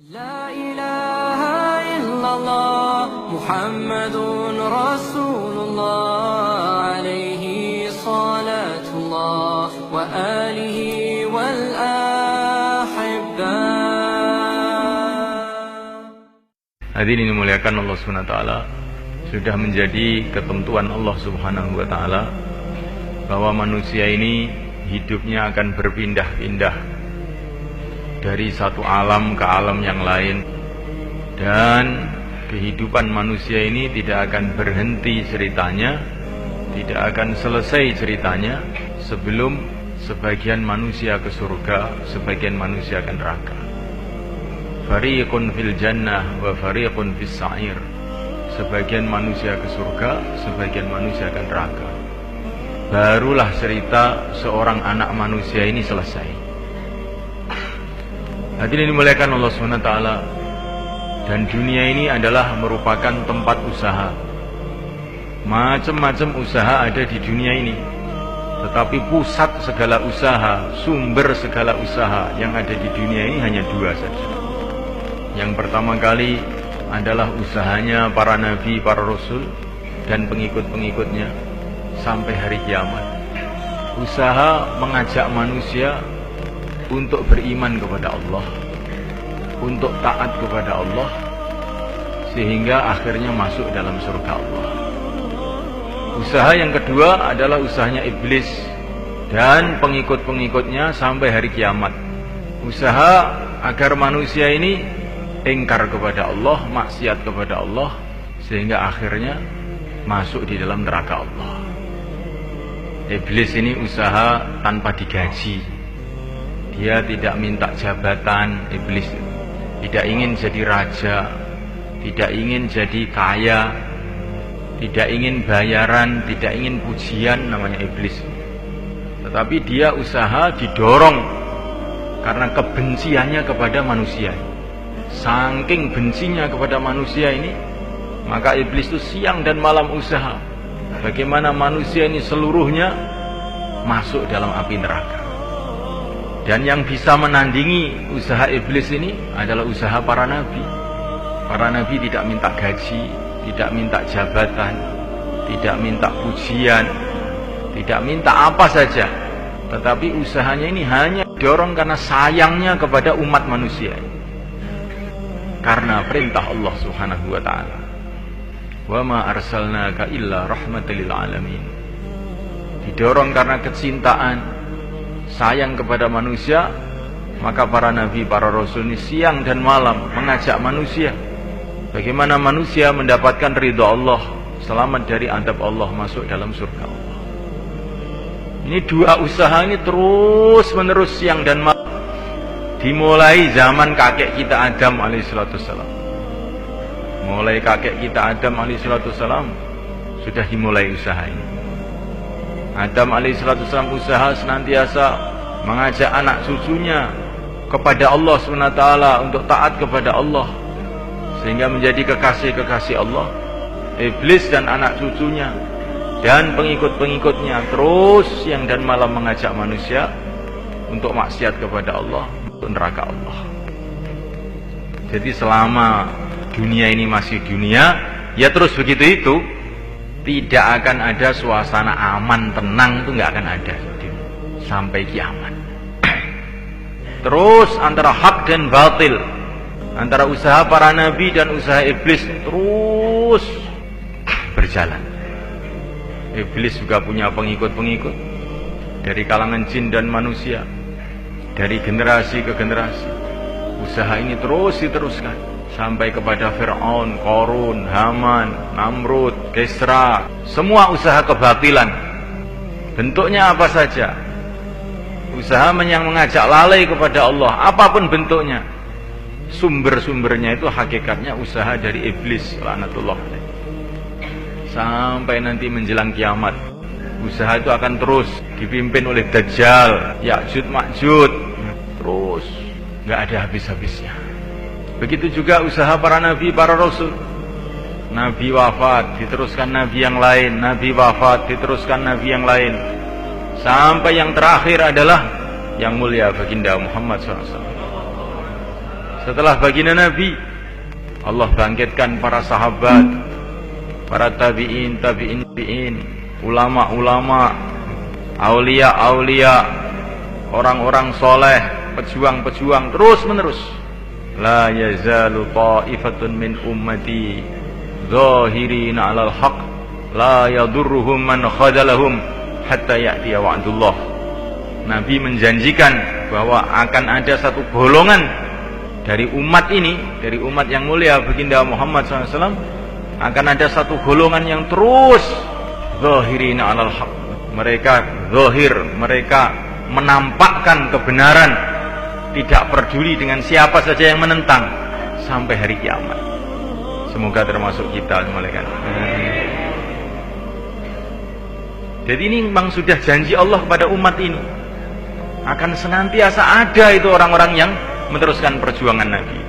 La ilaha illallah Muhammadun Rasulullah alaihi salatullah wa alihi wal ahibbah. Hadirin dimuliakan Allah Subhanahu wa taala, sudah menjadi ketentuan Allah Subhanahu wa taala bahwa manusia ini hidupnya akan berpindah-pindah dari satu alam ke alam yang lain, dan kehidupan manusia ini tidak akan berhenti ceritanya, tidak akan selesai ceritanya sebelum sebagian manusia ke surga, sebagian manusia ke neraka. Fariqun fil jannah wa fariqun fis sa'ir. Sebagian manusia ke surga, sebagian manusia ke neraka. Barulah cerita seorang anak manusia ini selesai. Hadirin dimuliakan Allah SWT, dan dunia ini adalah merupakan tempat usaha. Macam-macam usaha ada di dunia ini, tetapi pusat segala usaha, sumber segala usaha yang ada di dunia ini hanya dua saja. Yang pertama kali adalah usahanya para nabi, para rasul, dan pengikut-pengikutnya sampai hari kiamat. Usaha mengajak manusia untuk beriman kepada Allah, untuk taat kepada Allah, sehingga akhirnya masuk dalam surga Allah. Usaha yang kedua adalah usahanya iblis dan pengikut-pengikutnya sampai hari kiamat. Usaha agar manusia ini ingkar kepada Allah, maksiat kepada Allah, sehingga akhirnya masuk di dalam neraka Allah. Iblis ini usaha tanpa digaji. Dia tidak minta jabatan. Iblis tidak ingin jadi raja, tidak ingin jadi kaya, tidak ingin bayaran, tidak ingin pujian, namanya iblis. Tetapi dia usaha didorong karena kebenciannya kepada manusia. Saking bencinya kepada manusia ini, maka iblis itu siang dan malam usaha bagaimana manusia ini seluruhnya masuk dalam api neraka. Dan yang bisa menandingi usaha iblis ini adalah usaha para nabi. Para nabi tidak minta gaji, tidak minta jabatan, tidak minta pujian, tidak minta apa saja, tetapi usahanya ini hanya didorong karena sayangnya kepada umat manusia, karena perintah Allah Subhanahu wa taala. Wa ma arsalnaka illa rahmatan lil alamin. Didorong karena kecintaan, sayang kepada manusia, maka para nabi, para rasul ini siang dan malam mengajak manusia bagaimana manusia mendapatkan ridha Allah, selamat dari azab Allah, masuk dalam surga Allah. Ini dua usaha ini terus menerus siang dan malam, dimulai zaman kakek kita Adam alaihissalam. Mulai kakek kita Adam alaihissalam sudah dimulai usaha ini. Adam alaihissalam usaha senantiasa mengajak anak cucunya kepada Allah SWT, untuk taat kepada Allah, sehingga menjadi kekasih-kekasih Allah. Iblis dan anak cucunya dan pengikut-pengikutnya terus siang dan malam mengajak manusia untuk maksiat kepada Allah, untuk neraka Allah. Jadi selama dunia ini masih dunia, ya terus begitu itu. Tidak akan ada suasana aman, tenang, itu nggak akan ada sampai kiamat. Terus antara hak dan batil, antara usaha para nabi dan usaha iblis terus berjalan. Iblis juga punya pengikut-pengikut dari kalangan jin dan manusia, dari generasi ke generasi. Usaha ini terus diteruskan sampai kepada Fir'aun, Qarun, Haman, Namrud, Kisra. Semua usaha kebatilan, bentuknya apa saja. Usaha yang mengajak lalai kepada Allah, apapun bentuknya, sumber-sumbernya itu hakikatnya usaha dari iblis, laknatullah. Sampai nanti menjelang kiamat, usaha itu akan terus dipimpin oleh Dajjal, Ya'jud Ma'jud, terus nggak ada habis-habisnya. Begitu juga usaha para nabi, para rasul. Nabi wafat, diteruskan nabi yang lain. Nabi wafat, diteruskan nabi yang lain. Sampai yang terakhir adalah yang mulia baginda Muhammad SAW. setelah baginda Nabi, Allah bangkitkan para sahabat, para tabi'in, ulama-ulama, aulia-aulia, orang-orang soleh, pejuang-pejuang terus menerus. La yazalu ta'ifatun min ummati zahirina 'alal haq la yadurruhum man khadalahum hatta ya'tiya wa'dullah. Nabi menjanjikan bahwa akan ada satu golongan dari umat ini, dari umat yang mulia baginda Muhammad SAW, akan ada satu golongan yang terus zahirina 'alal haq. Mereka zahir, mereka menampakkan kebenaran, tidak peduli dengan siapa saja yang menentang sampai hari kiamat. Semoga termasuk kita malaikat. Jadi ini memang sudah janji Allah kepada umat ini, akan senantiasa ada itu orang-orang yang meneruskan perjuangan Nabi.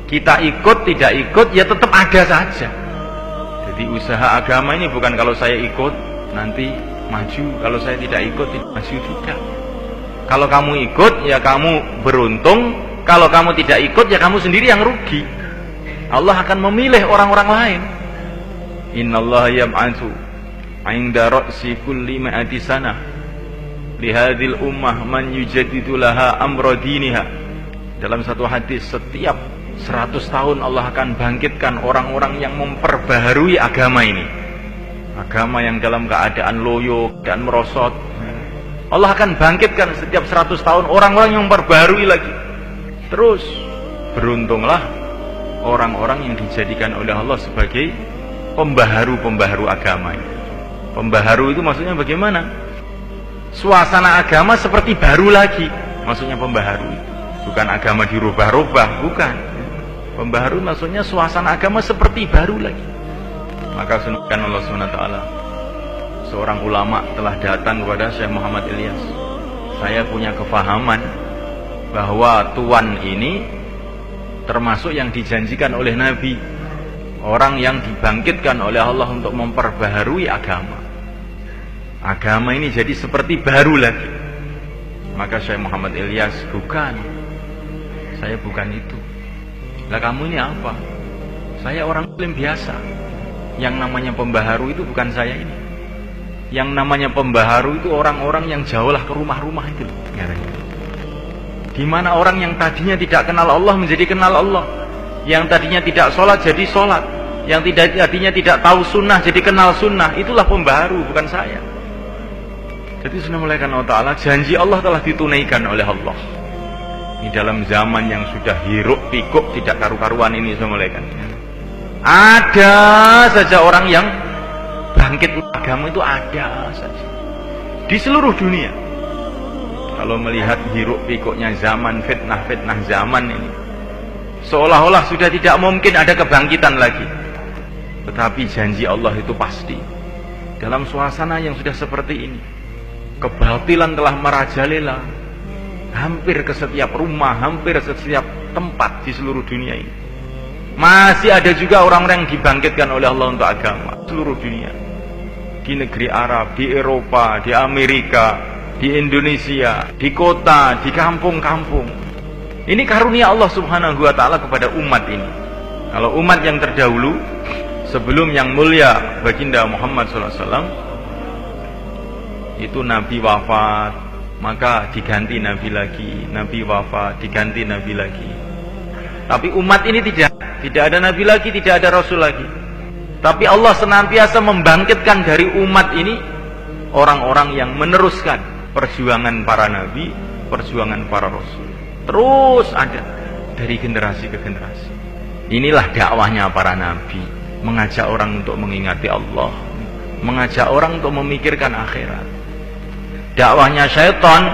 Kita ikut tidak ikut ya tetap ada saja. Jadi usaha agama ini bukan kalau saya ikut nanti maju, kalau saya tidak ikut tidak maju, tidak. Kalau kamu ikut ya kamu beruntung, kalau kamu tidak ikut ya kamu sendiri yang rugi. Allah akan memilih orang-orang lain. Innallaha yab'atsu 'inda ra'si kulli ma'ati sanah li hadhil ummah man yujaddidu laha amra diniha. Dalam satu hadis, setiap 100 tahun Allah akan bangkitkan orang-orang yang memperbaharui agama ini. Agama yang dalam keadaan loyo dan merosot, Allah akan bangkitkan setiap 100 tahun orang-orang yang memperbaharui lagi. Terus beruntunglah orang-orang yang dijadikan oleh Allah sebagai pembaharu-pembaharu agama. Pembaharu itu maksudnya bagaimana? Suasana agama seperti baru lagi, maksudnya pembaharu. Bukan agama dirubah-rubah, bukan. Pembaharu maksudnya suasana agama seperti baru lagi. Maka sunahkan Allah SWT, seorang ulama telah datang kepada Syekh Muhammad Ilyas. Saya punya kefahaman bahwa Tuan ini termasuk yang dijanjikan oleh Nabi, orang yang dibangkitkan oleh Allah untuk memperbaharui agama. Agama ini jadi seperti baru lagi. Maka Syekh Muhammad Ilyas, bukan, saya bukan itu. Lah kamu ini apa? Saya orang muslim biasa. Yang namanya pembaharu itu bukan saya ini. Yang namanya pembaharu itu orang-orang yang jauhlah ke rumah-rumah itu. Di mana orang yang tadinya tidak kenal Allah menjadi kenal Allah, yang tadinya tidak sholat jadi sholat, yang tadinya tidak tahu sunnah jadi kenal sunnah. Itulah pembaharu, bukan saya. Jadi sunnah malaikat Allah Ta'ala, janji Allah telah ditunaikan oleh Allah. Ini dalam zaman yang sudah hiruk pikuk tidak karu-karuan ini sunnah malaikat. Ada saja orang yang bangkit agama, itu ada saja di seluruh dunia. Kalau melihat hiruk pikuknya zaman, fitnah-fitnah zaman ini, seolah-olah sudah tidak mungkin ada kebangkitan lagi. Tetapi janji Allah itu pasti. Dalam suasana yang sudah seperti ini, kebatilan telah merajalela hampir ke setiap rumah, hampir ke setiap tempat di seluruh dunia ini. Masih ada juga orang-orang yang dibangkitkan oleh Allah untuk agama seluruh dunia. Di negeri Arab, di Eropa, di Amerika, di Indonesia, di kota, di kampung-kampung. Ini karunia Allah Subhanahu wa Ta'ala kepada umat ini. Kalau umat yang terdahulu sebelum yang mulia baginda Muhammad SAW, itu Nabi wafat, maka diganti Nabi lagi, Nabi wafat, diganti Nabi lagi. Tapi umat ini tidak ada Nabi lagi, tidak ada Rasul lagi. Tapi Allah senantiasa membangkitkan dari umat ini orang-orang yang meneruskan perjuangan para Nabi, perjuangan para Rasul. Terus ada dari generasi ke generasi. Inilah dakwahnya para Nabi, mengajak orang untuk mengingati Allah, mengajak orang untuk memikirkan akhirat. Dakwahnya syaitan,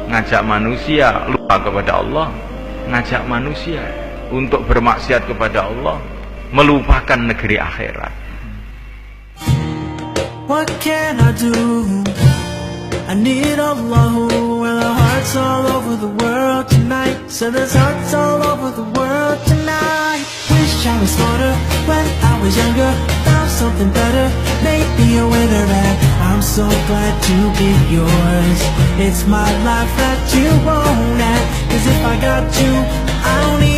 ngajak manusia lupa kepada Allah, ngajak manusia untuk bermaksiat kepada Allah, melupakan negeri akhirat. What can I do? I need Allah when our hearts all over the world tonight. So there's hearts all over the world tonight. Wish I was smarter when I was younger. Now something better. Maybe you're where they're at. I'm so glad to be yours. It's my life that you won't have. 'Cause if I got you, I don't need